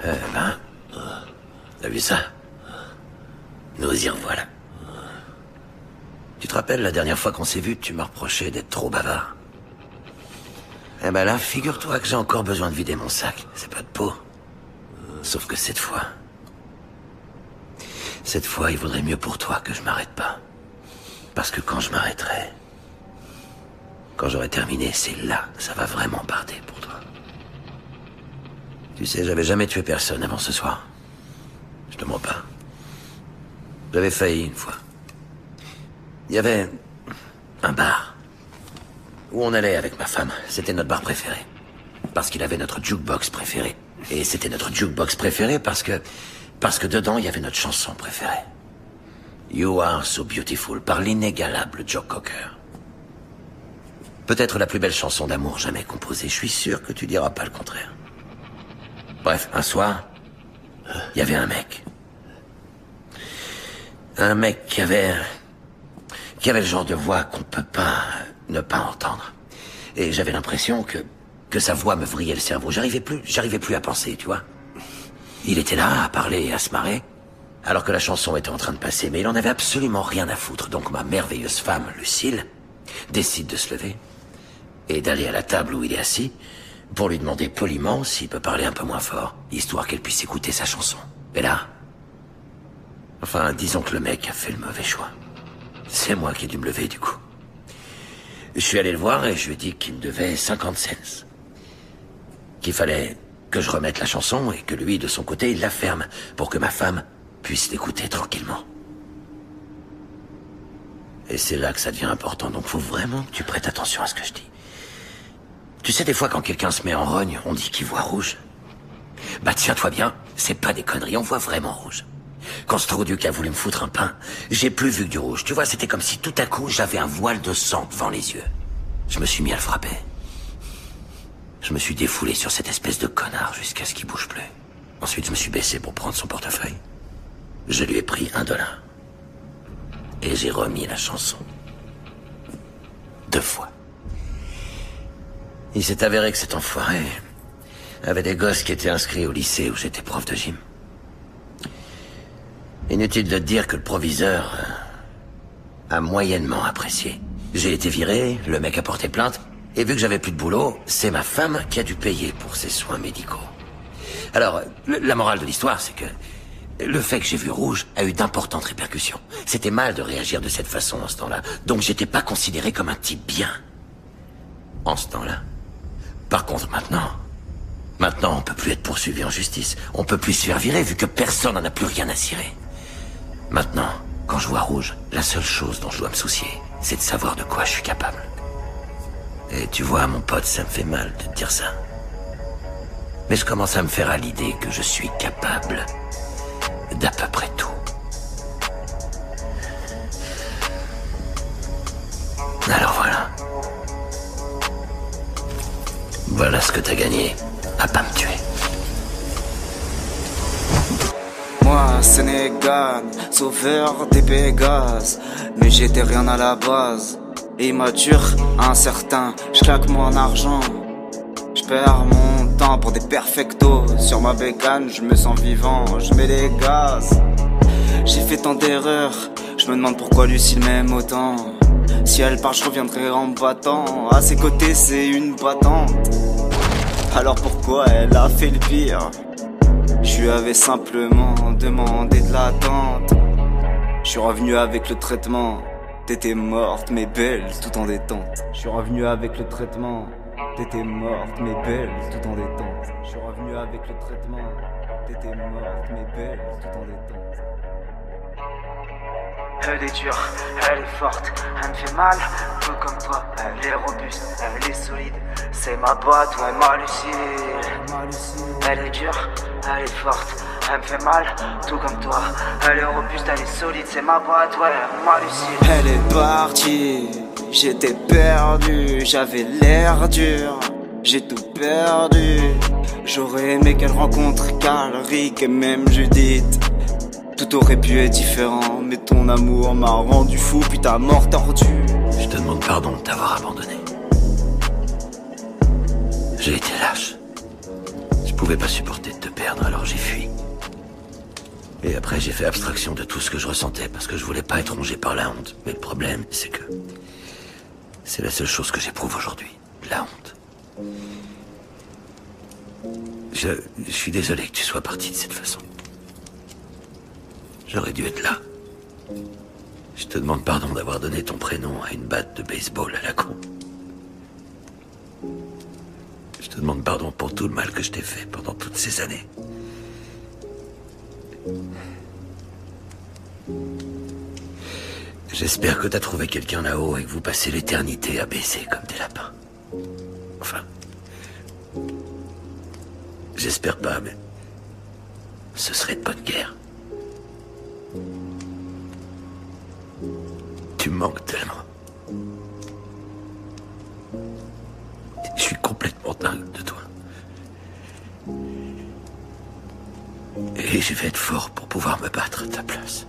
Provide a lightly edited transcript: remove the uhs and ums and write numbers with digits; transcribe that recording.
T'as vu ça? Nous y revoilà. Tu te rappelles, la dernière fois qu'on s'est vu, tu m'as reproché d'être trop bavard. Eh ben là, figure-toi que j'ai encore besoin de vider mon sac. C'est pas de peau. Sauf que cette fois, il vaudrait mieux pour toi que je m'arrête pas. Parce que quand je m'arrêterai, quand j'aurai terminé, c'est là, ça va vraiment barder pour toi. Tu sais, j'avais jamais tué personne avant ce soir. Je te mens pas. J'avais failli une fois. Il y avait un bar où on allait avec ma femme. C'était notre bar préféré. Parce qu'il avait notre jukebox préféré. Et c'était notre jukebox préféré parce que dedans, il y avait notre chanson préférée. You Are So Beautiful par l'inégalable Joe Cocker. Peut-être la plus belle chanson d'amour jamais composée. Je suis sûr que tu diras pas le contraire. Bref, un soir, il y avait un mec. Un mec qui avait le genre de voix qu'on peut pas ne pas entendre. Et j'avais l'impression que sa voix me vrillait le cerveau. J'arrivais plus à penser, tu vois. Il était là, à parler et à se marrer, alors que la chanson était en train de passer, mais il en avait absolument rien à foutre. Donc ma merveilleuse femme, Lucille, décide de se lever et d'aller à la table où il est assis pour lui demander poliment s'il peut parler un peu moins fort, histoire qu'elle puisse écouter sa chanson. Et là, enfin, disons que le mec a fait le mauvais choix. C'est moi qui ai dû me lever, du coup. Je suis allé le voir et je lui ai dit qu'il me devait 50 cents. Qu'il fallait que je remette la chanson et que lui, de son côté, il la ferme pour que ma femme puisse l'écouter tranquillement. Et c'est là que ça devient important, donc faut vraiment que tu prêtes attention à ce que je dis. Tu sais, des fois, quand quelqu'un se met en rogne, on dit qu'il voit rouge. Bah tiens-toi bien, c'est pas des conneries, on voit vraiment rouge. Quand ce trou-duc a voulu me foutre un pain, j'ai plus vu que du rouge. Tu vois, c'était comme si tout à coup, j'avais un voile de sang devant les yeux. Je me suis mis à le frapper. Je me suis défoulé sur cette espèce de connard jusqu'à ce qu'il bouge plus. Ensuite, je me suis baissé pour prendre son portefeuille. Je lui ai pris $1. Et j'ai remis la chanson. 2 fois. Il s'est avéré que cet enfoiré avait des gosses qui étaient inscrits au lycée où j'étais prof de gym. Inutile de te dire que le proviseur a moyennement apprécié. J'ai été viré, le mec a porté plainte, et vu que j'avais plus de boulot, c'est ma femme qui a dû payer pour ses soins médicaux. Alors, la morale de l'histoire, c'est que le fait que j'ai vu rouge a eu d'importantes répercussions. C'était mal de réagir de cette façon en ce temps-là, donc j'étais pas considéré comme un type bien. En ce temps-là. Par contre, maintenant, on peut plus être poursuivi en justice. On peut plus se faire virer vu que personne n'en a plus rien à cirer. Maintenant, quand je vois rouge, la seule chose dont je dois me soucier, c'est de savoir de quoi je suis capable. Et tu vois, mon pote, ça me fait mal de te dire ça. Mais je commence à me faire à l'idée que je suis capable d'à peu près tout. Alors voilà. Voilà ce que t'as gagné à pas me tuer. Moi, Sénégal, sauveur des Pégases. Mais j'étais rien à la base. Immature, incertain, je claque mon argent. Je perds mon temps pour des perfectos. Sur ma bécane, je me sens vivant, je mets les gaz. J'ai fait tant d'erreurs, je me demande pourquoi Lucille m'aime autant. Si elle part, je reviendrai en battant. À ses côtés, c'est une battante. Alors pourquoi elle a fait le pire? Je lui avais simplement demandé de l'attente. Je suis revenu avec le traitement. T'étais morte mais belle tout en détente. Je suis revenu avec le traitement. T'étais morte mais belle tout en détente. Je suis revenu avec le traitement. T'étais morte mais belle tout en détente. Elle est dure, elle est forte, elle me fait mal, tout comme toi. Elle est robuste, elle est solide, c'est ma boîte, ouais, ma Lucille. Elle est dure, elle est forte, elle me fait mal, tout comme toi. Elle est robuste, elle est solide, c'est ma boîte, ouais, ma Lucille. Elle est partie, j'étais perdu, j'avais l'air dur, j'ai tout perdu. J'aurais aimé qu'elle rencontre Carl, Rick et même Judith. Tout aurait pu être différent, mais ton amour m'a rendu fou, puis ta mort tordue. Je te demande pardon de t'avoir abandonné. J'ai été lâche. pouvais pas supporter de te perdre, alors j'ai fui. Et après, j'ai fait abstraction de tout ce que je ressentais, parce que je voulais pas être rongé par la honte. Mais le problème, c'est que... c'est la seule chose que j'éprouve aujourd'hui, la honte. Je suis désolé que tu sois parti de cette façon. J'aurais dû être là. Je te demande pardon d'avoir donné ton prénom à une batte de baseball à la con. Je te demande pardon pour tout le mal que je t'ai fait pendant toutes ces années. J'espère que t'as trouvé quelqu'un là-haut et que vous passez l'éternité à baiser comme des lapins. Enfin... j'espère pas, mais... ce serait de bonne guerre. Tu me manques tellement. Je suis complètement dingue de toi. Et je vais être fort pour pouvoir me battre à ta place.